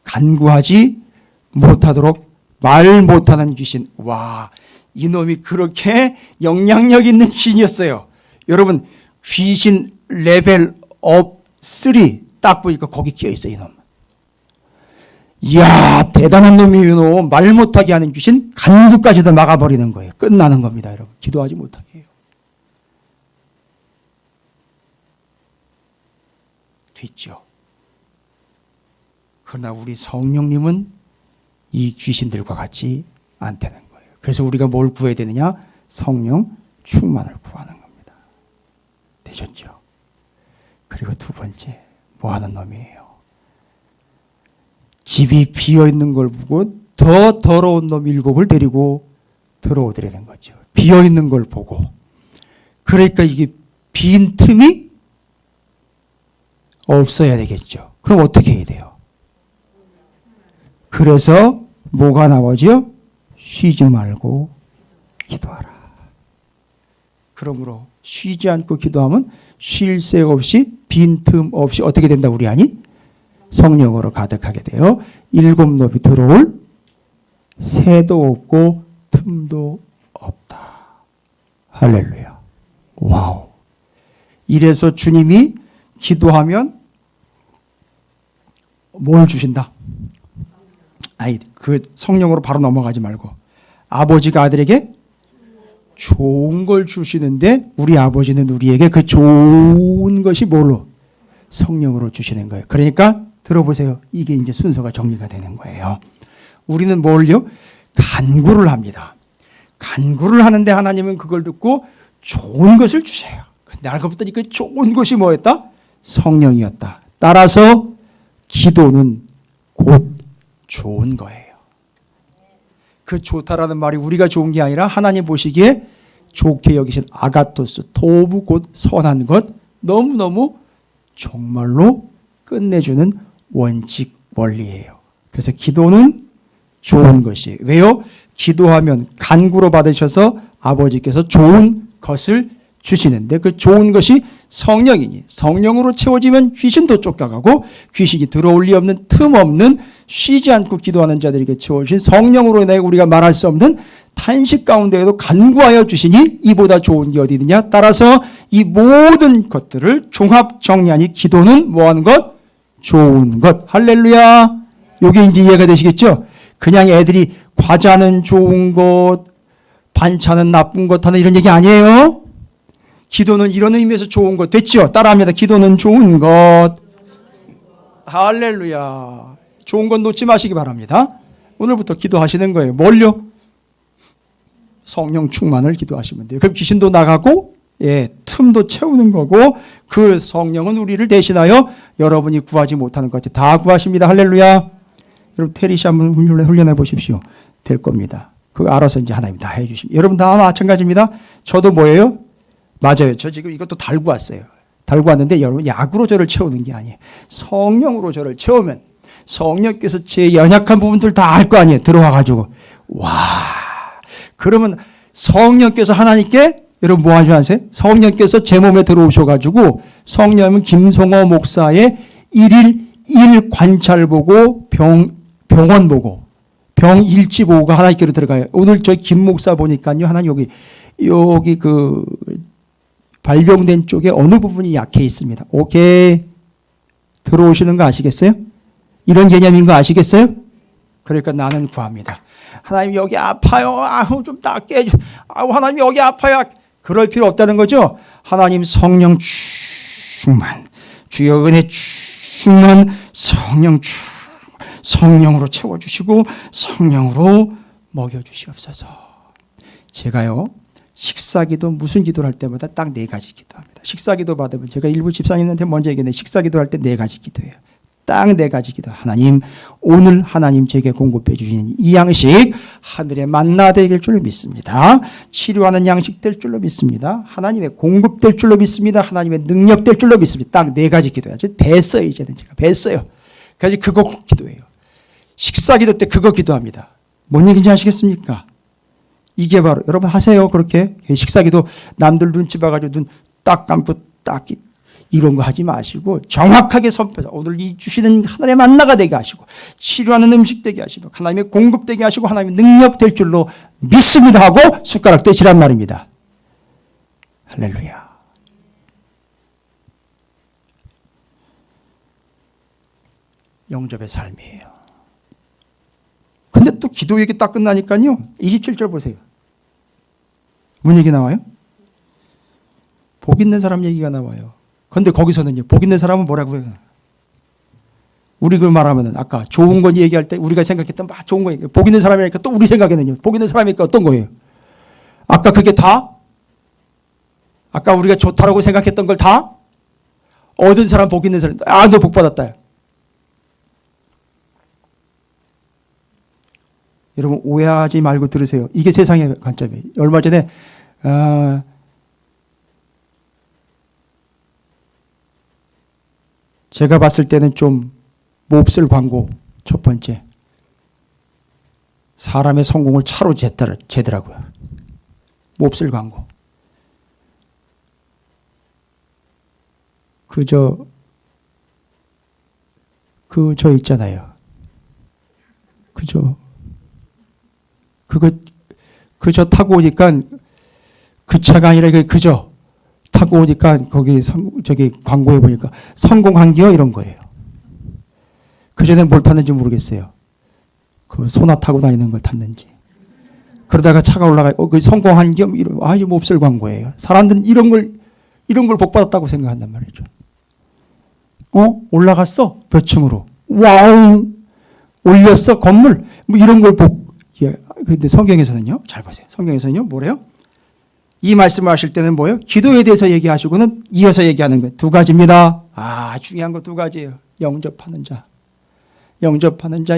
간구하지 못하도록 말 못하는 귀신. 와, 이놈이 그렇게 영향력 있는 귀신이었어요. 여러분, 귀신 레벨 업 3 딱 보니까 거기 끼어 있어요, 이놈. 이야, 대단한 놈이에요, 이놈. 말 못하게 하는 귀신, 간구까지도 막아버리는 거예요. 끝나는 겁니다, 여러분. 기도하지 못하게 해요. 됐죠. 그러나 우리 성령님은 이 귀신들과 같지 않다는 거예요. 그래서 우리가 뭘 구해야 되느냐? 성령 충만을 구하는 겁니다. 되셨죠? 그리고 두 번째, 뭐 하는 놈이에요? 집이 비어있는 걸 보고 더 더러운 놈 7을 데리고 들어오더라는 거죠. 비어있는 걸 보고. 그러니까 이게 빈 틈이 없어야 되겠죠. 그럼 어떻게 해야 돼요? 그래서 뭐가 나오죠? 쉬지 말고 기도하라. 그러므로 쉬지 않고 기도하면 쉴 새 없이 빈틈 없이 어떻게 된다 우리 아니? 성령으로 가득하게 돼요. 7놈이 들어올 새도 없고 틈도 없다. 할렐루야. 와우. 이래서 주님이 기도하면 뭘 주신다? 아이, 그 성령으로 바로 넘어가지 말고 아버지가 아들에게 좋은 걸 주시는데 우리 아버지는 우리에게 그 좋은 것이 뭘로? 성령으로 주시는 거예요. 그러니까 들어보세요. 이게 이제 순서가 정리가 되는 거예요. 우리는 뭘요? 간구를 합니다. 간구를 하는데 하나님은 그걸 듣고 좋은 것을 주셔요. 근데 알고 봤더니 그 좋은 것이 뭐였다? 성령이었다. 따라서 기도는 곧 좋은 거예요. 그 좋다라는 말이 우리가 좋은 게 아니라 하나님 보시기에 좋게 여기신 아가토스, 토부 곧 선한 것, 너무너무 정말로 끝내주는 원칙 원리예요. 그래서 기도는 좋은 것이에요. 왜요? 기도하면 간구로 받으셔서 아버지께서 좋은 것을 주시는데 그 좋은 것이 성령이니 성령으로 채워지면 귀신도 쫓겨가고 귀신이 들어올 리 없는 틈 없는 쉬지 않고 기도하는 자들에게 채워주신 성령으로 인해 우리가 말할 수 없는 탄식 가운데에도 간구하여 주시니 이보다 좋은 게 어디 있느냐? 따라서 이 모든 것들을 종합 정리하니 기도는 뭐하는 것? 좋은 것. 할렐루야. 이게 이제 이해가 되시겠죠? 그냥 애들이 과자는 좋은 것, 반찬은 나쁜 것 하는 이런 얘기 아니에요. 기도는 이런 의미에서 좋은 것. 됐죠? 따라합니다. 기도는 좋은 것. 할렐루야. 좋은 건 놓지 마시기 바랍니다. 오늘부터 기도하시는 거예요. 뭘요? 성령 충만을 기도하시면 돼요. 그럼 귀신도 나가고 틈도 채우는 거고 그 성령은 우리를 대신하여 여러분이 구하지 못하는 것 다 구하십니다. 할렐루야. 여러분 테리 씨 한번 훈련해 보십시오. 될 겁니다. 그거 알아서 이제 하나님 다 해주십니다. 여러분 다 마찬가지입니다. 저도 뭐예요? 맞아요. 저 지금 이것도 달고 왔어요. 달고 왔는데 여러분 약으로 저를 채우는 게 아니에요. 성령으로 저를 채우면 성령께서 제 연약한 부분들 다 알 거 아니에요. 들어와가지고 와 그러면 성령께서 하나님께 여러분 뭐 하지 아세요? 성령께서 제 몸에 들어오셔가지고 성령은 김성호 목사의 1일 1 관찰 보고 병원 보고 병 일지 보고가 하나님께로 들어가요. 오늘 저 김 목사 보니까요. 하나님 여기 그 발병된 쪽에 어느 부분이 약해 있습니다. 오케이. 들어오시는 거 아시겠어요? 이런 개념인 거 아시겠어요? 그러니까 나는 구합니다. 하나님 여기 아파요. 아우 좀 낫게 해줘. 아우 하나님 여기 아파요. 그럴 필요 없다는 거죠. 하나님 성령 충만, 주여 은혜 충만, 성령으로 채워주시고 성령으로 먹여주시옵소서. 제가요 식사기도 무슨 기도를 할 때마다 딱 4가지 기도합니다. 식사기도 받으면 제가 일부 집사님한테 먼저 얘기했는데 식사기도 할 때 4가지 기도해요. 딱 4가지 기도. 하나님 오늘 하나님 제게 공급해 주시는 이 양식 하늘의 만나 되길 줄로 믿습니다. 치료하는 양식 될 줄로 믿습니다. 하나님의 공급될 줄로 믿습니다. 하나님의 능력 될 줄로 믿습니다. 딱 4가지 기도해야지. 뱄어요. 이제는 제가 뱄어요. 그래서 그거 기도해요. 식사기도 때 그거 기도합니다. 뭔 얘기인지 아시겠습니까? 이게 바로 여러분 하세요. 그렇게 식사기도 남들 눈치 봐가지고 눈 딱 감고 딱 이런 거 하지 마시고 정확하게 선포해서 오늘 이 주시는 하나님의 만나가 되게 하시고 치료하는 음식 되게 하시고 하나님의 공급 되게 하시고 하나님의 능력 될 줄로 믿습니다 하고 숟가락 떼시란 말입니다. 할렐루야. 영접의 삶이에요. 근데 또 기도 얘기 딱 끝나니까요. 27절 보세요. 뭔 얘기 나와요? 복 있는 사람 얘기가 나와요. 그런데 거기서는요. 복 있는 사람은 뭐라고 해요? 우리 그 말하면은 아까 좋은 건 얘기할 때 우리가 생각했던 막 좋은 거 얘기해요. 복 있는 사람이니까 또 우리 생각에는요. 복 있는 사람이니까 어떤 거예요? 아까 그게 다? 아까 우리가 좋다라고 생각했던 걸 다? 얻은 사람 복 있는 사람. 아, 너 복 받았다. 여러분 오해하지 말고 들으세요. 이게 세상의 관점이에요. 얼마 전에 제가 봤을 때는 좀 몹쓸 광고 첫 번째. 사람의 성공을 차로 재더라고요. 몹쓸 광고. 저 있잖아요. 그저 타고 오니까 그 차가 아니라 그저 타고 오니까 거기 저기 광고에 보니까 성공한기요 이런 거예요. 그 전에 뭘 탔는지 모르겠어요. 그 소나 타고 다니는 걸 탔는지. 그러다가 차가 올라가고 그 성공한기요 이런 아주 몹쓸 광고예요. 사람들은 이런 걸 복 받았다고 생각한단 말이죠. 올라갔어 몇 층으로 와우 올렸어 건물 뭐 이런 걸 복. 예. 근데 성경에서는요. 잘 보세요. 성경에서는요. 뭐래요? 이 말씀을 하실 때는 뭐예요? 기도에 대해서 얘기하시고는 이어서 얘기하는 거예요. 두 가지입니다. 중요한 거 두 가지예요. 영접하는 자,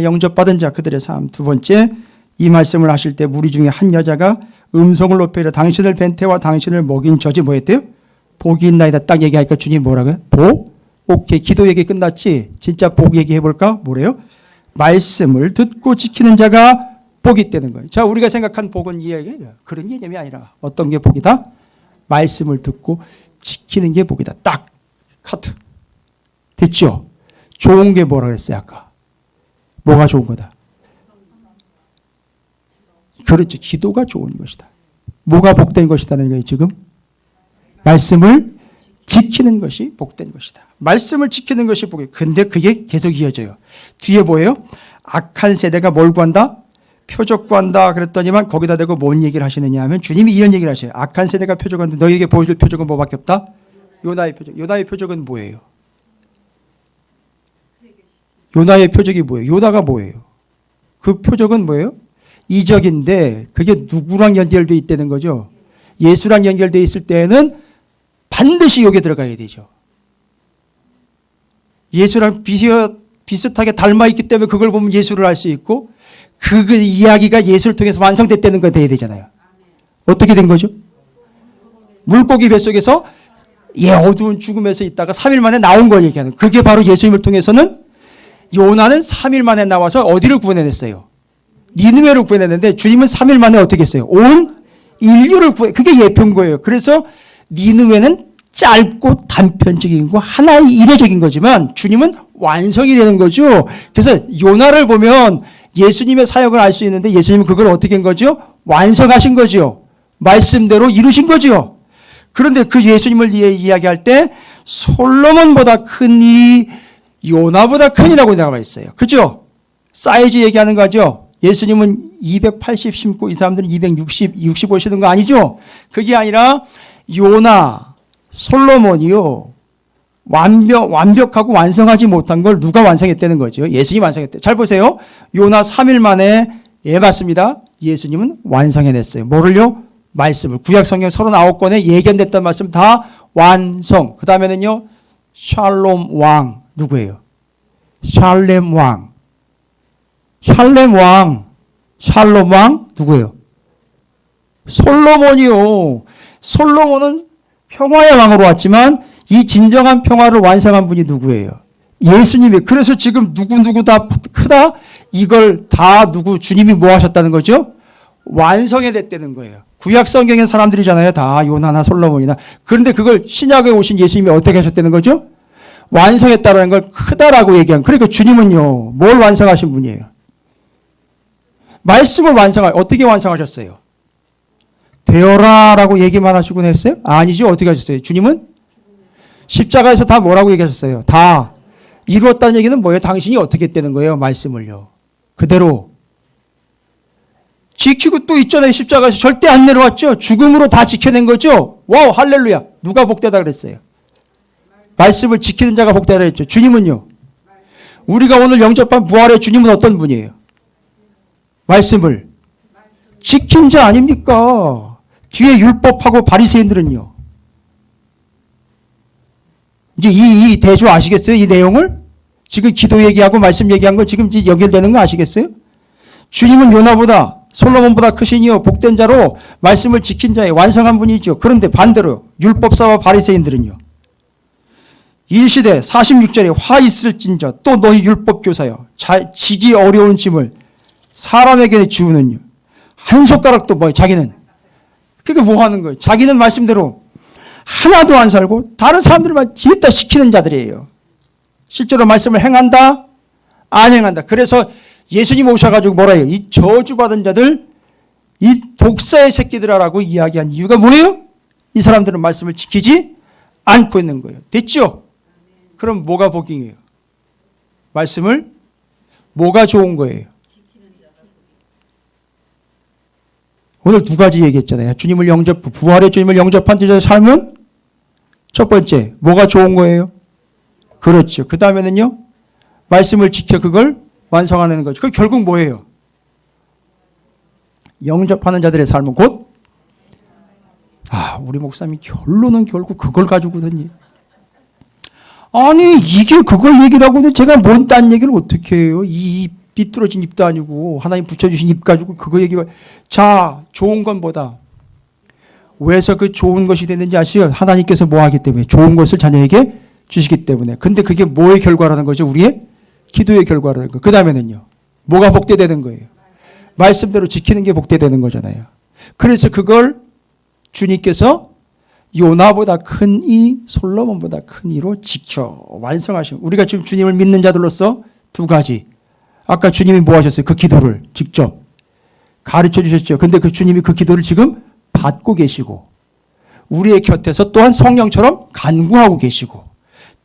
영접받은 자 그들의 삶. 두 번째, 이 말씀을 하실 때 무리 중에 한 여자가 음성을 높여 당신을 뵌 태와 당신을 먹인 저지 뭐였대요? 복이 있나이다. 딱 얘기하니까 주님 뭐라고요? 복? 오케이. 기도 얘기 끝났지? 진짜 복 얘기해볼까? 뭐래요? 말씀을 듣고 지키는 자가 복이 있다는 거예요. 자, 우리가 생각한 복은 그런 개념이 아니라 어떤 게 복이다? 말씀을 듣고 지키는 게 복이다. 딱 카트. 됐죠? 좋은 게 뭐라 그랬어요 아까? 뭐가 좋은 거다? 그렇죠. 기도가 좋은 것이다. 뭐가 복된 것이다는 거예요 지금? 말씀을 지키는 것이 복된 것이다. 말씀을 지키는 것이 복이에요. 근데 그게 계속 이어져요. 뒤에 뭐예요? 악한 세대가 뭘 구한다? 표적 구한다 그랬더니만 거기다 대고 뭔 얘기를 하시느냐 하면 주님이 이런 얘기를 하셔요. 악한 세대가 표적한데 너희에게 보여줄 표적은 뭐밖에 없다? 요나의 표적. 요나의 표적은 뭐예요? 요나의 표적이 뭐예요? 요나가 뭐예요? 그 표적은 뭐예요? 이적인데 그게 누구랑 연결되어 있다는 거죠? 예수랑 연결되어 있을 때는 반드시 여기에 들어가야 되죠. 예수랑 비슷하게 닮아있기 때문에 그걸 보면 예수를 알 수 있고 그 이야기가 예수를 통해서 완성됐다는 거 돼야 되잖아요. 어떻게 된 거죠? 물고기 뱃속에서 어두운 죽음에서 있다가 3일 만에 나온 걸 얘기하는 그게 바로 예수님을 통해서는 요나는 3일 만에 나와서 어디를 구원해냈어요? 니느웨를 구원했는데 주님은 3일 만에 어떻게 했어요? 온 인류를 그게 예표인 거예요. 그래서 니느웨는 짧고 단편적인 거 하나의 이례적인 거지만 주님은 완성이 되는 거죠. 그래서 요나를 보면 예수님의 사역을 알 수 있는데 예수님은 그걸 어떻게 한 거죠? 완성하신 거죠. 말씀대로 이루신 거죠. 그런데 그 예수님을 이야기할 때 솔로몬보다 크니 요나보다 크니라고 나와 있어요. 그죠? 사이즈 얘기하는 거죠. 예수님은 280 심고 이 사람들은 260 오시는 거 아니죠? 그게 아니라 요나, 솔로몬이요. 완벽하고 완성하지 못한 걸 누가 완성했다는 거죠? 예수님이 완성했대. 잘 보세요. 요나 3일 만에 맞습니다. 예수님은 완성해냈어요. 뭐를요? 말씀을. 구약 성경 39권에 예견됐던 말씀 다 완성. 그 다음에는요. 샬롬 왕. 누구예요? 샬렘 왕. 샬롬 왕 누구예요? 솔로몬이요. 솔로몬은 평화의 왕으로 왔지만 이 진정한 평화를 완성한 분이 누구예요? 예수님이. 그래서 지금 누구 다 크다? 이걸 다 누구 주님이 뭐 하셨다는 거죠? 완성해 냈다는 거예요. 구약 성경의 사람들이잖아요. 다 요나나 솔로몬이나. 그런데 그걸 신약에 오신 예수님이 어떻게 하셨다는 거죠? 완성했다는 걸 크다라고 얘기한. 그러니까 주님은요, 뭘 완성하신 분이에요? 말씀을 어떻게 완성하셨어요? 되어라라고 얘기만 하시곤 했어요? 아니죠. 어떻게 하셨어요? 주님은 십자가에서 다 뭐라고 얘기하셨어요? 다 이루었다는 얘기는 뭐예요? 당신이 어떻게 했다는 거예요? 말씀을요. 그대로 지키고 또 있잖아요. 십자가에서 절대 안 내려왔죠. 죽음으로 다 지켜낸 거죠. 와우, 할렐루야. 누가 복되다 그랬어요? 말씀을 지키는 자가 복되다 그랬죠. 주님은요. 우리가 오늘 영접한 부활의 주님은 어떤 분이에요? 말씀을 지킨 자 아닙니까? 뒤에 율법하고 바리새인들은요. 이제 이 대조 아시겠어요? 이 내용을? 지금 기도 얘기하고 말씀 얘기한 거 지금 연결되는 거 아시겠어요? 주님은 요나보다 솔로몬보다 크시니요 복된 자로 말씀을 지킨 자의 완성한 분이죠. 그런데 반대로 율법사와 바리새인들은요. 이 시대 46절에 화 있을진저 또 너희 율법교사여 지기 어려운 짐을 사람에게 지우는요. 한 손가락도 뭐 자기는 그게 뭐 하는 거예요? 자기는 말씀대로 하나도 안 살고 다른 사람들만 지었다 시키는 자들이에요. 실제로 말씀을 행한다? 안 행한다. 그래서 예수님 오셔가지고 뭐라 해요? 이 저주받은 자들, 이 독사의 새끼들아라고 이야기한 이유가 뭐예요? 이 사람들은 말씀을 지키지 않고 있는 거예요. 됐죠? 그럼 뭐가 복이에요? 말씀을 뭐가 좋은 거예요? 오늘 두 가지 얘기했잖아요. 부활의 주님을 영접한 자의 삶은 첫 번째, 뭐가 좋은 거예요? 그렇죠. 그 다음에는요, 말씀을 지켜 그걸 완성하는 거죠. 그 결국 뭐예요? 영접하는 자들의 삶은 곧, 우리 목사님이 결론은 결국 그걸 가지고더니, 아니, 이게 그걸 얘기를 하고는 제가 뭔 딴 얘기를 어떻게 해요? 이 삐뚤어진 입도 아니고, 하나님 붙여주신 입 가지고 그거 얘기가, 자, 좋은 건 뭐다? 왜서 그 좋은 것이 됐는지 아시죠? 하나님께서 뭐 하기 때문에? 좋은 것을 자녀에게 주시기 때문에. 근데 그게 뭐의 결과라는 거죠? 우리의 기도의 결과라는 거. 그 다음에는요. 뭐가 복되되는 거예요? 말씀대로 지키는 게 복되되는 거잖아요. 그래서 그걸 주님께서 요나보다 큰 이, 솔로몬보다 큰 이로 지켜 완성하시면 우리가 지금 주님을 믿는 자들로서 두 가지. 아까 주님이 뭐 하셨어요? 그 기도를 직접 가르쳐 주셨죠. 근데 그 주님이 그 기도를 지금 받고 계시고 우리의 곁에서 또한 성령처럼 간구하고 계시고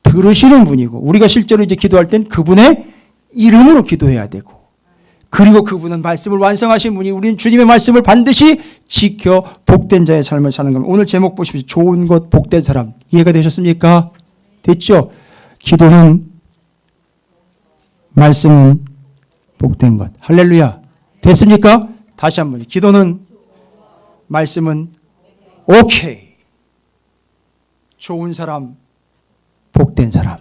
들으시는 분이고 우리가 실제로 이제 기도할 땐 그분의 이름으로 기도해야 되고 그리고 그분은 말씀을 완성하신 분이 우리는 주님의 말씀을 반드시 지켜 복된 자의 삶을 사는 겁니다. 오늘 제목 보십시오. 좋은 것 복된 사람. 이해가 되셨습니까? 됐죠? 기도는 말씀은 복된 것. 할렐루야. 됐습니까? 다시 한번. 기도는 말씀은 오케이. 좋은 사람, 복된 사람.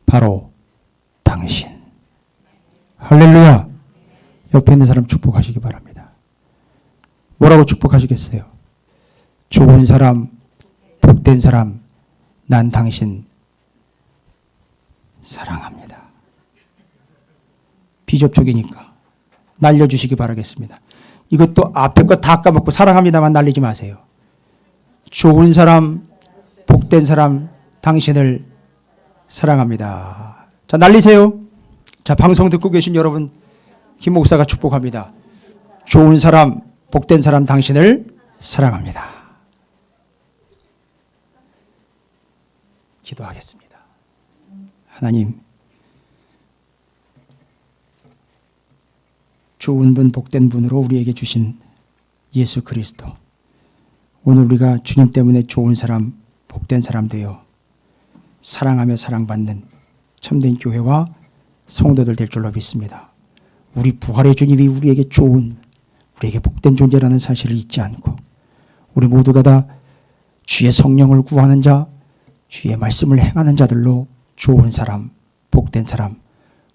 바로 당신. 할렐루야. 옆에 있는 사람 축복하시기 바랍니다. 뭐라고 축복하시겠어요? 좋은 사람, 복된 사람, 난 당신 사랑합니다. 비접촉이니까 날려주시기 바라겠습니다. 이것도 앞에 거 다 까먹고 사랑합니다만 날리지 마세요. 좋은 사람, 복된 사람, 당신을 사랑합니다. 자, 날리세요. 자, 방송 듣고 계신 여러분, 김 목사가 축복합니다. 좋은 사람, 복된 사람, 당신을 사랑합니다. 기도하겠습니다. 하나님, 좋은 분, 복된 분으로 우리에게 주신 예수 그리스도. 오늘 우리가 주님 때문에 좋은 사람, 복된 사람 되어 사랑하며 사랑받는 참된 교회와 성도들 될 줄로 믿습니다. 우리 부활의 주님이 우리에게 좋은, 우리에게 복된 존재라는 사실을 잊지 않고 우리 모두가 다 주의 성령을 구하는 자, 주의 말씀을 행하는 자들로 좋은 사람, 복된 사람,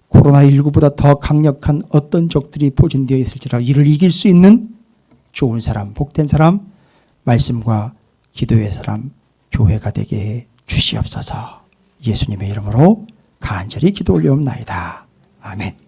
코로나19보다 더 강력한 어떤 적들이 포진되어 있을지라도 이를 이길 수 있는 좋은 사람, 복된 사람, 말씀과 기도의 사람, 교회가 되게 해 주시옵소서. 예수님의 이름으로 간절히 기도 올려옵나이다. 아멘.